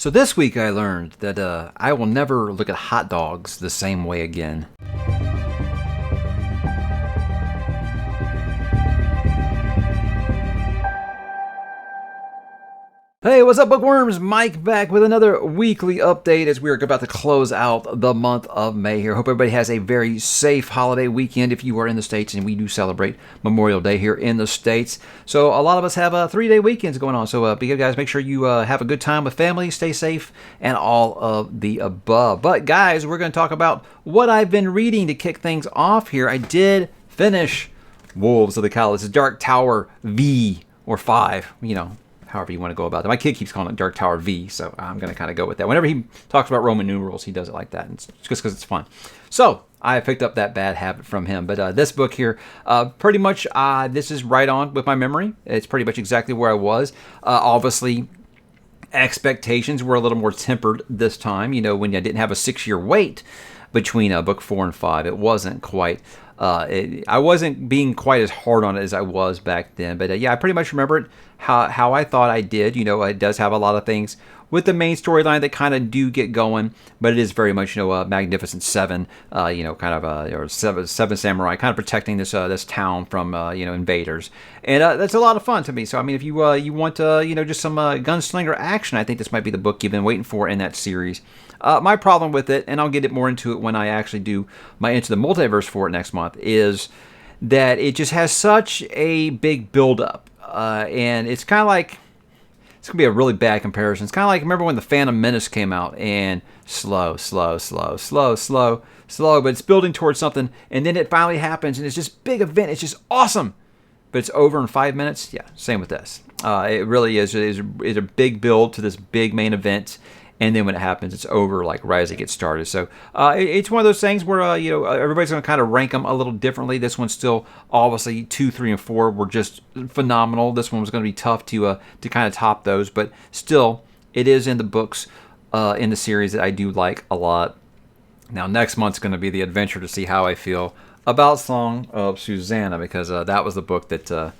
So this week I learned that I will never look at hot dogs the same way again. Hey, what's up, bookworms? Mike back with another weekly update as we're about to close out the month of May here. Hope everybody has a very safe holiday weekend if you are in the States, and we do celebrate Memorial Day here in the States. So a lot of us have 3-day weekends going on. So you guys, make sure you have a good time with family, stay safe, and all of the above. But guys, we're going to talk about what I've been reading to kick things off here. I did finish Wolves of the Cowley. This is Dark Tower V or 5, however you want to go about it. My kid keeps calling it Dark Tower V, so I'm going to kind of go with that. Whenever he talks about Roman numerals, he does it like that. And it's just because it's fun. So I picked up that bad habit from him. But this book here, pretty much, this is right on with my memory. It's pretty much exactly where I was. Obviously, expectations were a little more tempered this time. When I didn't have a 6-year wait between book 4 and 5, it wasn't quite... I wasn't being quite as hard on it as I was back then. But I pretty much remember it how I thought I did. It does have a lot of things with the main storyline that kind of do get going, but it is very much, Magnificent Seven, or seven samurai, kind of protecting this town from, invaders. And that's a lot of fun to me. So, if you want, just some gunslinger action, I think this might be the book you've been waiting for in that series. My problem with it, and I'll get more into it when I actually do my Into the Multiverse for it next month, is that it just has such a big buildup. And it's kind of like, it's going to be a really bad comparison. It's kind of like, remember when The Phantom Menace came out, and slow, but it's building towards something, and then it finally happens, and it's just big event. It's just awesome. But it's over in 5 minutes. Yeah, same with this. It really is. It's a big build to this big main event. And then when it happens, it's over like right as it gets started. So it's one of those things where everybody's going to kind of rank them a little differently. This one's still obviously 2, 3, and 4 were just phenomenal. This one was going to be tough to kind of top those, but still, it is in the books in the series that I do like a lot. Now next month's going to be the adventure to see how I feel about Song of Susanna, because that was the book that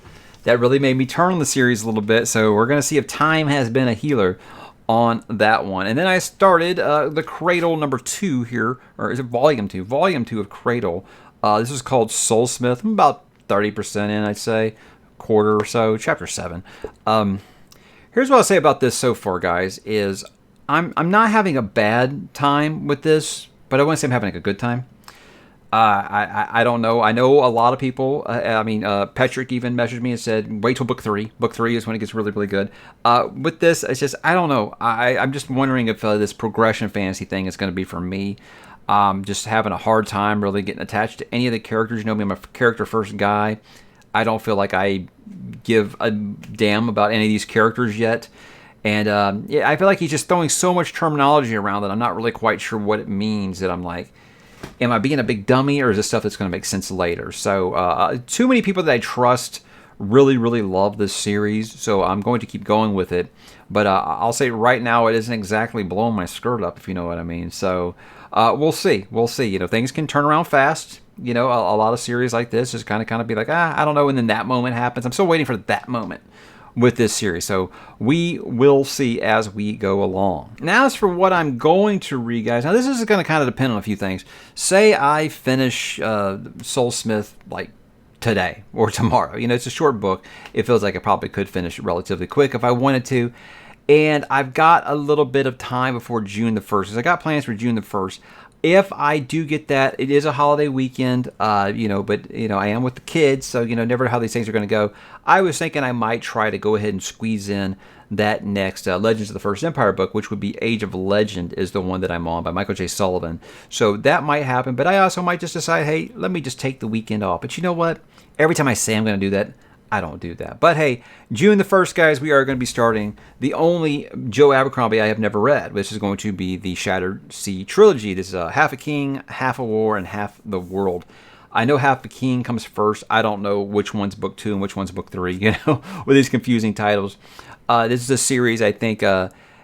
really made me turn on the series a little bit. So we're going to see if time has been a healer on that one. And then I started the Cradle number 2 here, or is it volume 2? Volume 2 of Cradle. This is called Soulsmith. I'm about 30% in, I'd say, quarter or so, chapter 7. Here's what I'll say about this so far, guys, is I'm not having a bad time with this, but I wouldn't say I'm having a good time. I don't know. I know a lot of people. Patrick even messaged me and said, wait till book 3. Book 3 is when it gets really, really good. With this, it's just, I don't know. I'm just wondering if this progression fantasy thing is going to be for me. Just having a hard time really getting attached to any of the characters. You know me, I'm a character first guy. I don't feel like I give a damn about any of these characters yet. And I feel like he's just throwing so much terminology around that I'm not really quite sure what it means, that I'm like, am I being a big dummy, or is this stuff that's going to make sense later? So too many people that I trust really, really love this series, so I'm going to keep going with it. But I'll say right now it isn't exactly blowing my skirt up, if you know what I mean. So we'll see. We'll see. Things can turn around fast. A lot of series like this just kind of be like, I don't know, and then that moment happens. I'm still waiting for that moment with this series. So we will see as we go along. Now, as for what I'm going to read, guys, now this is going to kind of depend on a few things. Say I finish Soulsmith like today or tomorrow. It's a short book. It feels like I probably could finish it relatively quick if I wanted to. And I've got a little bit of time before June the 1st, because I got plans for June the 1st. If I do get that, it is a holiday weekend, but I am with the kids, so, never know how these things are going to go. I was thinking I might try to go ahead and squeeze in that next Legends of the First Empire book, which would be Age of Legend is the one that I'm on by Michael J. Sullivan. So that might happen, but I also might just decide, hey, let me just take the weekend off. But you know what? Every time I say I'm going to do that, I don't do that. But hey, June the 1st, guys, we are going to be starting the only Joe Abercrombie I have never read. This is going to be the Shattered Sea trilogy. This is half a king, half a war, and half the world. I know half the king comes first. I don't know which one's book 2 and which one's book 3, with these confusing titles. This is a series I think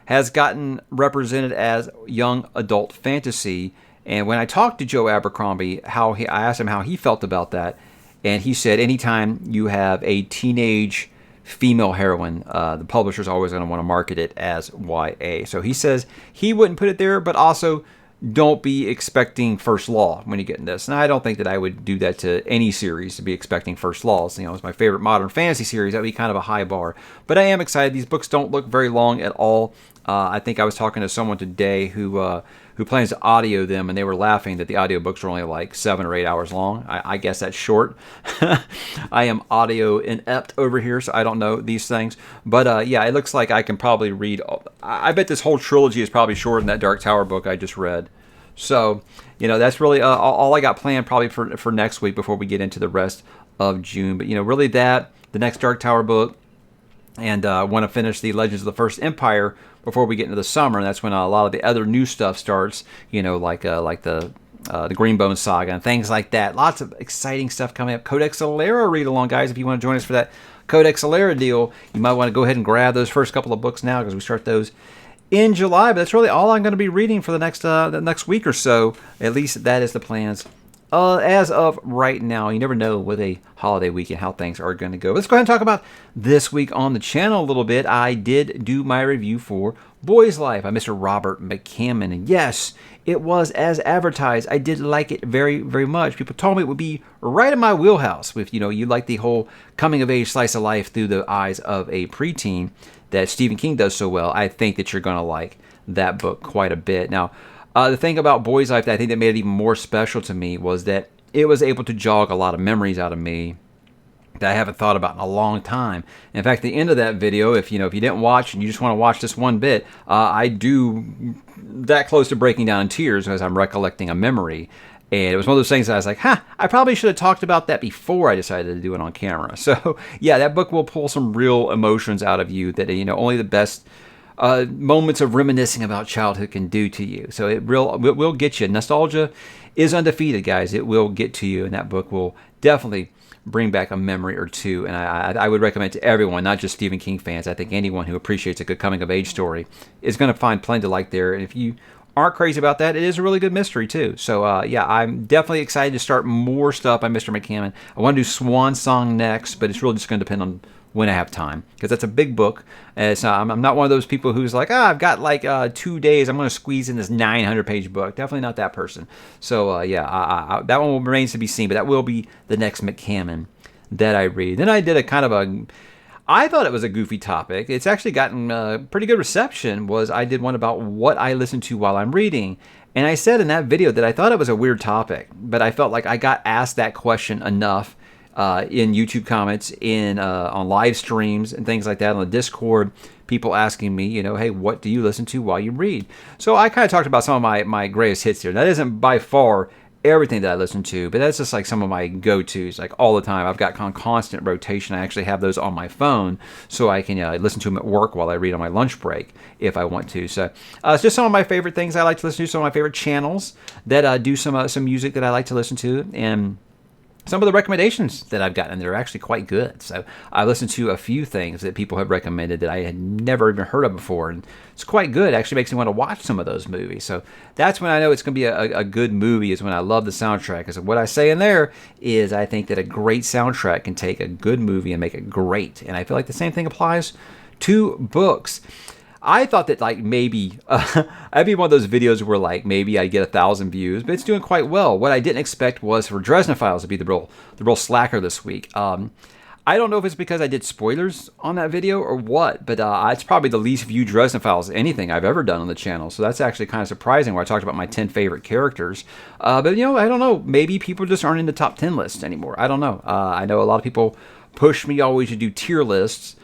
has gotten represented as young adult fantasy. And when I talked to Joe Abercrombie, I asked him how he felt about that. And he said anytime you have a teenage female heroine, the publisher's always going to want to market it as YA. So he says he wouldn't put it there, but also don't be expecting First Law when you get in this. And I don't think that I would do that to any series, to be expecting First Laws. It's my favorite modern fantasy series. That would be kind of a high bar. But I am excited. These books don't look very long at all. I think I was talking to someone today who plans to audio them, and they were laughing that the audiobooks are only like 7 or 8 hours long. I guess that's short. I am audio inept over here, so I don't know these things. But yeah, it looks like I can probably read. I bet this whole trilogy is probably shorter than that Dark Tower book I just read. So, that's really all I got planned probably for next week before we get into the rest of June. But, really the next Dark Tower book, and I want to finish the Legends of the First Empire before we get into the summer. And that's when a lot of the other new stuff starts, like the Greenbone Saga and things like that. Lots of exciting stuff coming up. Codex Alera read along, guys. If you want to join us for that Codex Alera deal, you might want to go ahead and grab those first couple of books now, because we start those in July. But that's really all I'm going to be reading for the next week or so. At least that is the plans as of right now. You never know with a holiday weekend how things are going to go. Let's go ahead and talk about this week on the channel a little bit. I did do my review for Boy's Life by Mr. Robert McCammon. And yes, it was as advertised. I did like it very, very much. People told me it would be right in my wheelhouse. If you like the whole coming of age slice of life through the eyes of a preteen that Stephen King does so well, I think that you're going to like that book quite a bit. Now, the thing about Boy's Life that I think that made it even more special to me was that it was able to jog a lot of memories out of me that I haven't thought about in a long time. In fact, the end of that video, if you didn't watch and you just want to watch this one bit, I do that close to breaking down in tears as I'm recollecting a memory. And it was one of those things that I was like, I probably should have talked about that before I decided to do it on camera. So yeah, that book will pull some real emotions out of you that only the best moments of reminiscing about childhood can do to you. So it will get you. Nostalgia is undefeated, guys. It will get to you, and that book will definitely bring back a memory or two. And I would recommend to everyone, not just Stephen King fans. I think anyone who appreciates a good coming of age story is going to find plenty to like there. And if you aren't crazy about that, it is a really good mystery too. So yeah, I'm definitely excited to start more stuff by Mr. McCammon. I want to do Swan Song next, but it's really just going to depend on when I have time, because that's a big book. I'm not one of those people who's like, I've got like 2 days, I'm going to squeeze in this 900-page book. Definitely not that person. So yeah, that one remains to be seen, but that will be the next McCammon that I read. Then I did I thought it was a goofy topic. It's actually gotten pretty good reception. I did one about what I listen to while I'm reading. And I said in that video that I thought it was a weird topic, but I felt like I got asked that question enough in YouTube comments, on live streams and things like that, on the Discord, people asking me, hey, what do you listen to while you read? So I kind of talked about some of my greatest hits here. That isn't by far everything that I listen to, but that's just like some of my go-tos, like all the time. I've got constant rotation. I actually have those on my phone so I can listen to them at work while I read on my lunch break if I want to. So it's just some of my favorite things I like to listen to, some of my favorite channels that do some music that I like to listen to, and some of the recommendations that I've gotten that are actually quite good. So I listened to a few things that people have recommended that I had never even heard of before, and it's quite good. It actually makes me want to watch some of those movies. So that's when I know it's going to be a good movie, is when I love the soundtrack. Because what I say in there is I think that a great soundtrack can take a good movie and make it great. And I feel like the same thing applies to books. I thought that maybe I'd be one of those videos where maybe I'd get 1,000 views, but it's doing quite well. What I didn't expect was for Dresden Files to be the real slacker this week. I don't know if it's because I did spoilers on that video or what, but it's probably the least viewed Dresden Files anything I've ever done on the channel. So that's actually kind of surprising, where I talked about my 10 favorite characters. But I don't know. Maybe people just aren't in the top 10 lists anymore. I don't know. I know a lot of people push me always to do tier lists.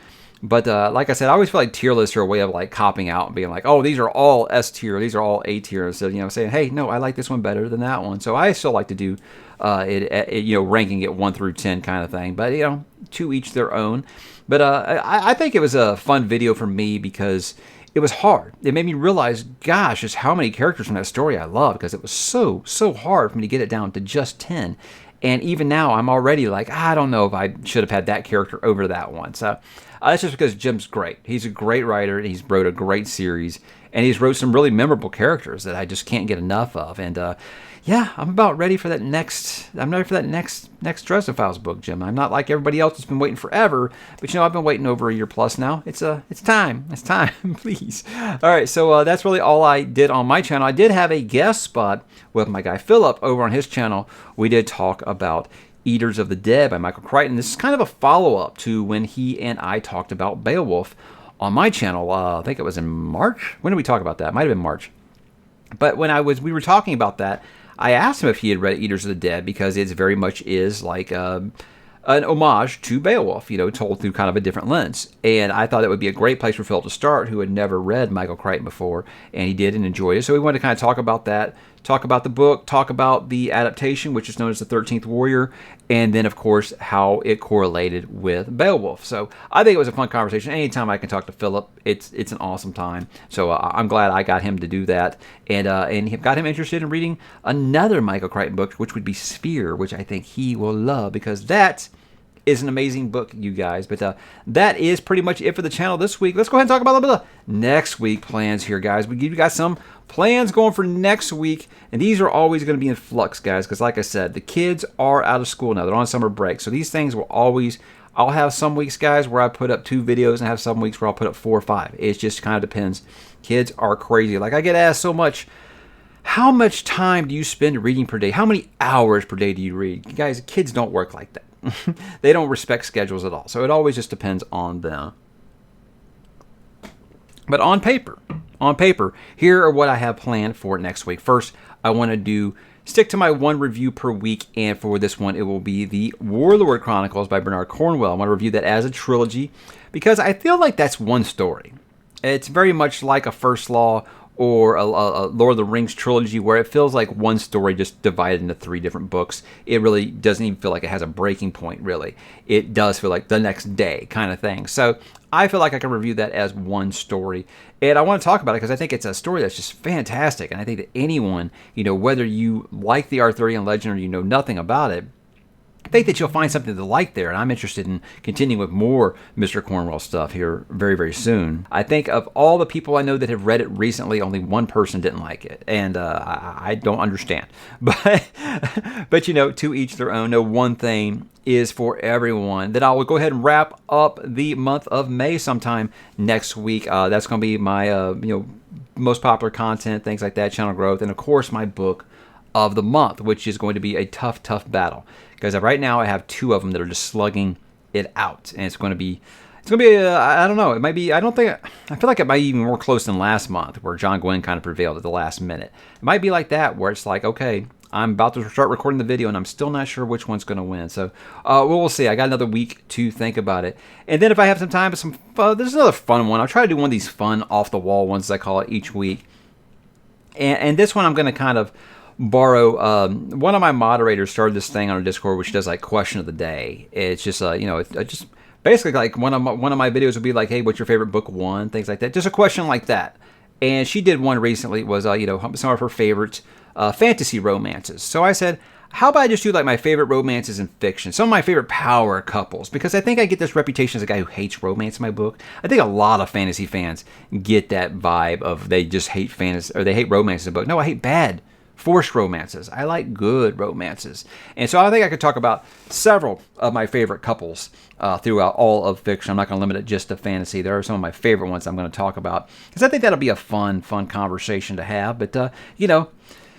But like I said, I always feel like tier lists are a way of copping out and being like, oh, these are all S tier, these are all A tier. So saying, hey, no, I like this one better than that one. So I still like to do ranking it 1 through 10 kind of thing. But to each their own. But I think it was a fun video for me because it was hard. It made me realize, gosh, just how many characters from that story I love, because it was so hard for me to get it down to just 10. And even now, I'm already like, I don't know if I should have had that character over that one. So that's just because Jim's great. He's a great writer, and he's wrote a great series, and he's wrote some really memorable characters that I just can't get enough of. And yeah, I'm about ready for that next. I'm ready for that next Dresden Files book, Jim. I'm not like everybody else that's been waiting forever, but I've been waiting over a year plus now. It's time. It's time, please. All right, so that's really all I did on my channel. I did have a guest spot with my guy Philip over on his channel. We did talk about Eaters of the Dead by Michael Crichton. This is kind of a follow-up to when he and I talked about Beowulf on my channel. I think it was in March. When did we talk about that? It might have been March. But when we were talking about that, I asked him if he had read Eaters of the Dead, because it very much is like an homage to Beowulf, told through kind of a different lens. And I thought it would be a great place for Phil to start, who had never read Michael Crichton before, and he did and enjoyed it. So we wanted to kind of talk about that, talk about the book, talk about the adaptation, which is known as the 13th Warrior, and then, of course, how it correlated with Beowulf. So I think it was a fun conversation. Anytime I can talk to Philip, it's an awesome time. So I'm glad I got him to do that, and got him interested in reading another Michael Crichton book, which would be Sphere, which I think he will love, because that is an amazing book, you guys. But that is pretty much it for the channel this week. Let's go ahead and talk about a little bit of next week plans here, guys. We give you guys some plans going for next week, and these are always going to be in flux, guys, because like I said, the kids are out of school now. They're on summer break, so these things will always... I'll have some weeks, guys, where I put up 2 videos, and have some weeks where I'll put up 4 or 5. It just kind of depends. Kids are crazy. Like, I get asked so much, how much time do you spend reading per day? How many hours per day do you read? Guys, kids don't work like that. They don't respect schedules at all. So it always just depends on them. But on paper, here are what I have planned for next week. First, I want to stick to my 1 review per week, and for this one, it will be the Warlord Chronicles by Bernard Cornwell. I want to review that as a trilogy, because I feel like that's one story. It's very much like a First Law or a Lord of the Rings trilogy, where it feels like one story just divided into 3 different books. It really doesn't even feel like it has a breaking point, really. It does feel like the next day kind of thing. So I feel like I can review that as one story. And I want to talk about it because I think it's a story that's just fantastic. And I think that anyone, whether you like the Arthurian legend or you know nothing about it, I think that you'll find something to like there, and I'm interested in continuing with more Mr. Cornwell stuff here very, very soon. I think of all the people I know that have read it recently, only one person didn't like it, and I don't understand. But to each their own. No one thing is for everyone. Then I will go ahead and wrap up the month of May sometime next week. That's going to be my most popular content, things like that, channel growth, and of course my book of the month, which is going to be a tough battle. Because right now I have 2 of them that are just slugging it out, and it's going to be I don't know. It might be. I feel like it might be even more close than last month, where John Gwynn kind of prevailed at the last minute. It might be like that, where it's like, okay, I'm about to start recording the video, and I'm still not sure which one's going to win. So we'll see. I got another week to think about it, and then if I have some time, there's another fun one. I'll try to do one of these fun off the wall ones, as I call it, each week. And this one I'm going to kind of borrow. One of my moderators started this thing on our Discord, which does like question of the day. It's just it's just basically like one of my videos would be like, hey, what's your favorite book 1, things like that, just a question like that. And she did one recently. It was some of her favorite fantasy romances. So I said, how about I just do like my favorite romances in fiction, some of my favorite power couples, because I think I get this reputation as a guy who hates romance in my book. I think a lot of fantasy fans get that vibe of they just hate fantasy, or they hate romances in a book. No, I hate bad forced romances. I like good romances. And so I think I could talk about several of my favorite couples throughout all of fiction. I'm not going to limit it just to fantasy. There are some of my favorite ones I'm going to talk about, because I think that'll be a fun conversation to have. But,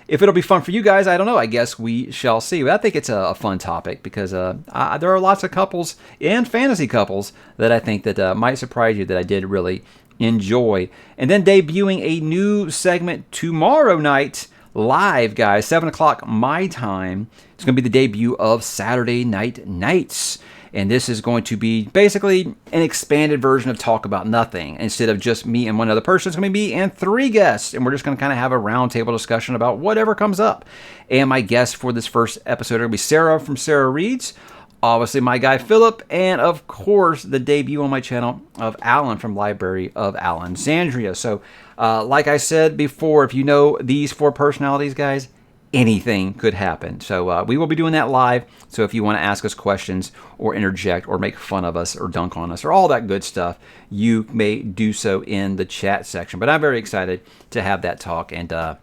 if it'll be fun for you guys, I don't know. I guess we shall see. But I think it's a fun topic, because there are lots of couples and fantasy couples that I think that might surprise you that I did really enjoy. And then debuting a new segment tomorrow night, live, guys, 7 o'clock my time. It's going to be the debut of Saturday Night Nights. And this is going to be basically an expanded version of Talk About Nothing. Instead of just me and one other person, it's going to be me and 3 guests. And we're just going to kind of have a roundtable discussion about whatever comes up. And my guest for this first episode are going to be Sarah from Sarah Reads, obviously my guy Philip, and of course the debut on my channel of Alan from Library of Alexandria. So like I said before, if you know these 4 personalities, guys, anything could happen. So we will be doing that live. So if you want to ask us questions or interject or make fun of us or dunk on us or all that good stuff, you may do so in the chat section. But I'm very excited to have that talk. And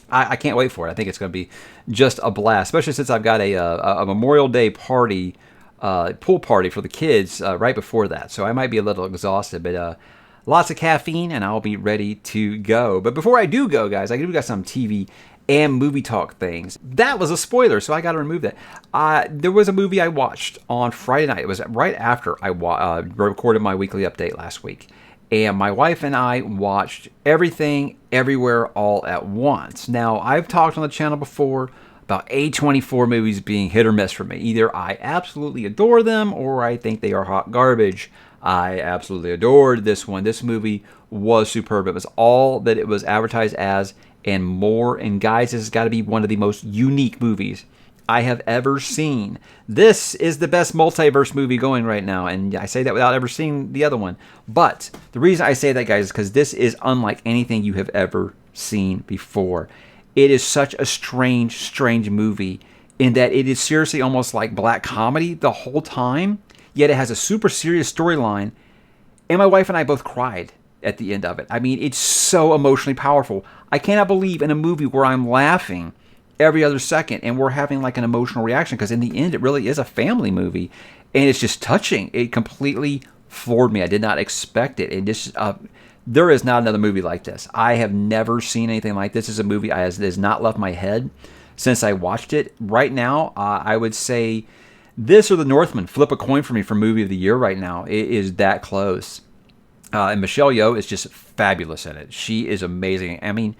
I can't wait for it. I think it's going to be just a blast, especially since I've got a Memorial Day party, pool party for the kids right before that. So I might be a little exhausted, but lots of caffeine and I'll be ready to go. But before I do go, guys, I do got some TV and movie talk things. That was a spoiler, so I got to remove that. There was a movie I watched on Friday night. It was right after I recorded my weekly update last week. And my wife and I watched Everything, Everywhere, All at Once. Now, I've talked on the channel before about A24 movies being hit or miss for me. Either I absolutely adore them or I think they are hot garbage. I absolutely adored this one. This movie was superb. It was all that it was advertised as and more. And guys, this has got to be one of the most unique movies I have ever seen. This is the best multiverse movie going right now, and I say that without ever seeing the other one. But the reason I say that, guys, is because this is unlike anything you have ever seen before. It is such a strange movie in that it is seriously almost like black comedy the whole time, yet it has a super serious storyline, and my wife and I both cried at the end of it. I mean, it's so emotionally powerful. I cannot believe in a movie where I'm laughing every other second and we're having like an emotional reaction, because in the end it really is a family movie and it's just touching. It completely floored me. I did not expect it. And this there is not another movie like this. I have never seen anything like this. This is a movie that has not left my head since I watched it. Right now, I would say this or The Northman flip a coin for me for movie of the year right now. It is that close. And Michelle Yeoh is just fabulous in it. She is amazing. I mean,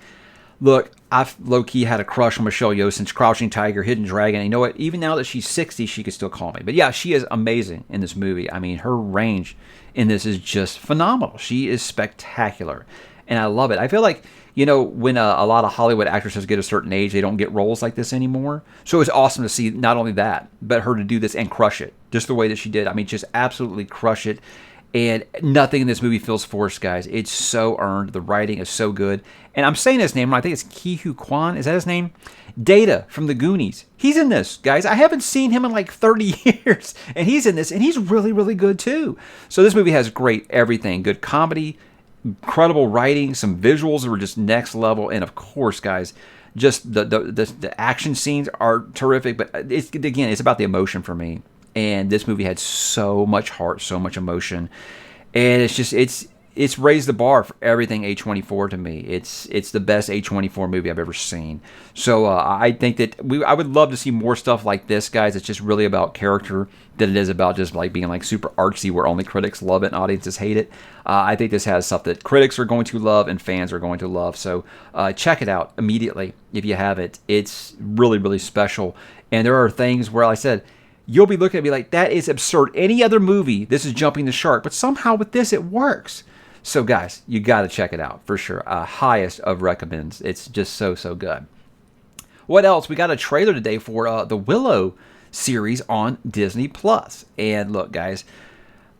look, I've low-key had a crush on Michelle Yeoh since Crouching Tiger, Hidden Dragon. And you know what? Even now that she's 60, she can still call me. But yeah, she is amazing in this movie. I mean, her range in this is just phenomenal. She is spectacular. And I love it. I feel like, you know, when a lot of Hollywood actresses get a certain age, they don't get roles like this anymore. So it's awesome to see not only that, but her to do this and crush it. Just the way that she did. I mean, just absolutely crush it. And nothing in this movie feels forced, guys. It's so earned. The writing is so good. And I'm saying his name, I think it's Ki-Hu Kwan. Is that his name? Data from the Goonies. He's in this, guys. I haven't seen him in like 30 years. And he's in this, and he's really, really good too. So this movie has great everything. Good comedy, incredible writing, some visuals that were just next level. And of course, guys, just the action scenes are terrific. But it's about the emotion for me. And this movie had so much heart, so much emotion, and it's raised the bar for everything A24 to me. It's the best A24 movie I've ever seen. So I think that I would love to see more stuff like this, guys. It's just really about character than it is about just like being like super artsy where only critics love it and audiences hate it. I think this has stuff that critics are going to love and fans are going to love. So check it out immediately if you haven't. It's really, really special. And there are things where I said, you'll be looking at me like, that is absurd. Any other movie, this is jumping the shark. But somehow with this, it works. So, guys, you got to check it out for sure. Highest of recommends. It's just so, so good. What else? We got a trailer today for the Willow series on Disney+. And look, guys,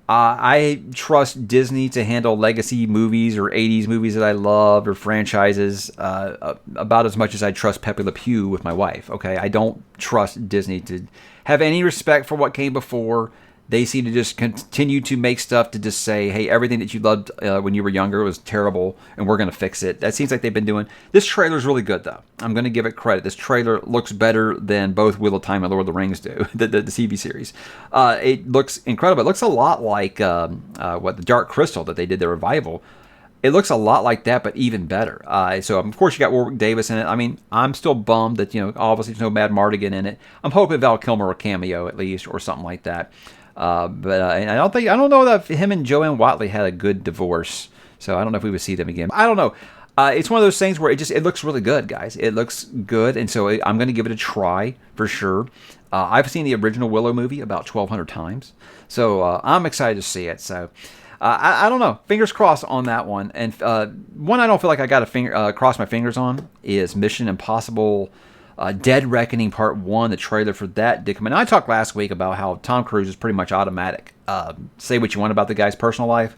I trust Disney to handle legacy movies or 80s movies that I love or franchises about as much as I trust Pepe Le Pew with my wife, okay? I don't trust Disney to have any respect for what came before. They seem to just continue to make stuff to just say, hey, everything that you loved when you were younger was terrible, and we're going to fix it. That seems like they've been doing. This trailer is really good, though. I'm going to give it credit. This trailer looks better than both Wheel of Time and Lord of the Rings do, the TV series. It looks incredible. It looks a lot like the Dark Crystal that they did, the revival. It looks a lot like that, but even better. So, of course, you got Warwick Davis in it. I mean, I'm still bummed that, obviously there's no Mad Mardigan in it. I'm hoping Val Kilmer will cameo at least or something like that. But I don't know that him and Joanne Watley had a good divorce. So I don't know if we would see them again. I don't know. It's one of those things where it looks really good, guys. It looks good. And so I'm going to give it a try for sure. I've seen the original Willow movie about 1,200 times. So I'm excited to see it. So I don't know. Fingers crossed on that one. And one I don't feel like I got to cross my fingers on is Mission Impossible Dead Reckoning Part 1. The trailer for that did come in. I talked last week about how Tom Cruise is pretty much automatic. Say what you want about the guy's personal life.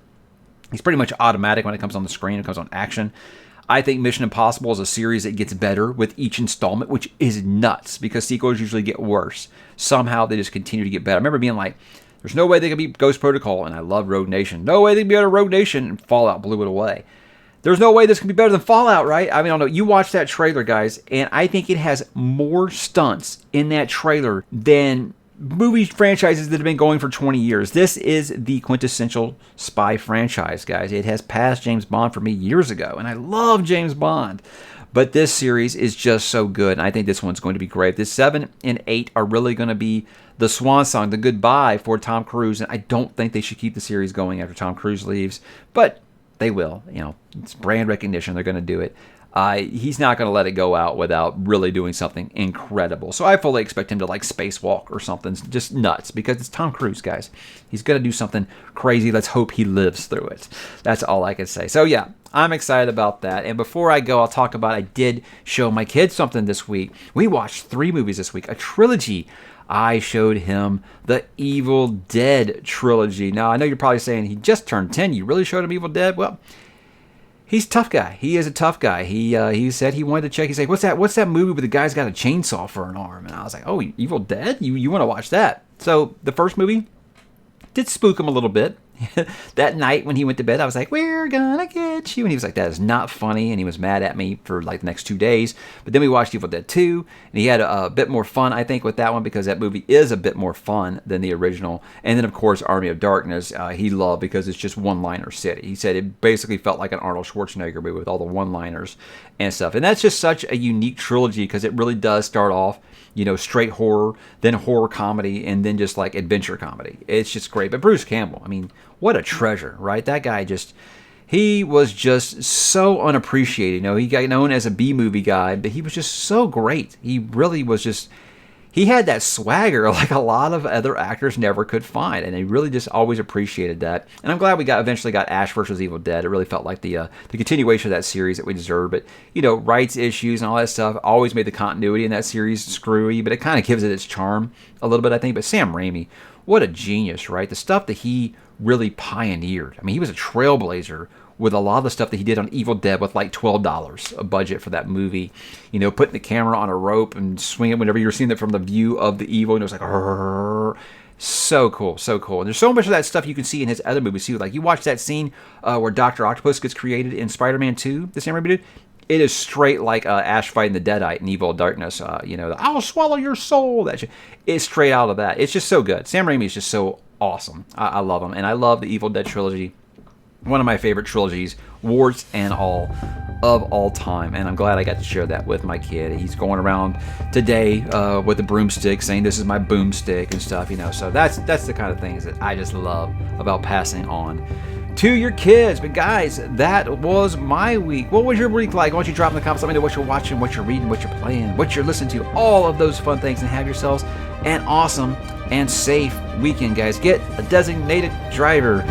He's pretty much automatic when it comes on the screen. It comes on action. I think Mission Impossible is a series that gets better with each installment, which is nuts because sequels usually get worse. Somehow they just continue to get better. I remember being like, there's no way they could beat Ghost Protocol, and I love Rogue Nation. No way they can beat Rogue Nation, and Fallout blew it away. there's no way this can be better than Fallout, right? I mean, I don't know. You watch that trailer, guys, and I think it has more stunts in that trailer than movie franchises that have been going for 20 years. This is the quintessential spy franchise, guys. It has passed James Bond for me years ago, and I love James Bond. But this series is just so good, and I think this one's going to be great. This 7 and 8 are really going to be the swan song, the goodbye for Tom Cruise, and I don't think they should keep the series going after Tom Cruise leaves, but they will. You know, it's brand recognition. They're going to do it. He's not going to let it go out without really doing something incredible. So I fully expect him to like spacewalk or something just nuts because it's Tom Cruise, guys. He's going to do something crazy. Let's hope he lives through it. That's all I can say. So yeah, I'm excited about that. And before I go, I'll talk about I did show my kids something this week. We watched 3 movies this week, a trilogy. I showed him the Evil Dead trilogy. Now, I know you're probably saying he just turned 10. You really showed him Evil Dead? Well, he's a tough guy. He is a tough guy. He said he wanted to check. He's like, what's that movie where the guy's got a chainsaw for an arm? And I was like, oh, Evil Dead? You want to watch that? So the first movie did spook him a little bit. That night when he went to bed, I was like, we're gonna get you. And he was like, that is not funny. And he was mad at me for like the next 2 days. But then we watched Evil Dead 2. And he had a bit more fun, I think, with that one because that movie is a bit more fun than the original. And then, of course, Army of Darkness, he loved because it's just one-liner city. He said it basically felt like an Arnold Schwarzenegger movie with all the one-liners and stuff. And that's just such a unique trilogy because it really does start off, you know, straight horror, then horror comedy, and then just like adventure comedy. It's just great. But Bruce Campbell, I mean, what a treasure, right? That guy he was just so unappreciated. You know, he got known as a B-movie guy, but he was just so great. He really was just, he had that swagger like a lot of other actors never could find, and he really just always appreciated that. And I'm glad we eventually got Ash vs. Evil Dead. It really felt like the continuation of that series that we deserved. But, you know, rights issues and all that stuff always made the continuity in that series screwy, but it kind of gives it its charm a little bit, I think. But Sam Raimi, what a genius, right? The stuff that he really pioneered. I mean, he was a trailblazer with a lot of the stuff that he did on Evil Dead with like $12 a budget for that movie. You know, putting the camera on a rope and swinging whenever you're seeing it from the view of the evil. And it was like, "Arr." So cool, so cool. And there's so much of that stuff you can see in his other movies too. Like you watch that scene where Dr. Octopus gets created in Spider-Man 2, the Sam Raimi did. It is straight like Ash fighting the Deadite in Evil Darkness. You know, I'll swallow your soul. That shit. It's straight out of that. It's just so good. Sam Raimi is just so awesome. I love him. And I love the Evil Dead trilogy. One of my favorite trilogies, warts and all, of all time. And I'm glad I got to share that with my kid. He's going around today with a broomstick saying, this is my boomstick and stuff, you know. So that's the kind of things that I just love about passing on to your kids. But guys, that was my week. What was your week like? Why don't you drop in the comments, let me know what you're watching, what you're reading, what you're playing, what you're listening to, all of those fun things, and have yourselves an awesome and safe weekend, guys. Get a designated driver.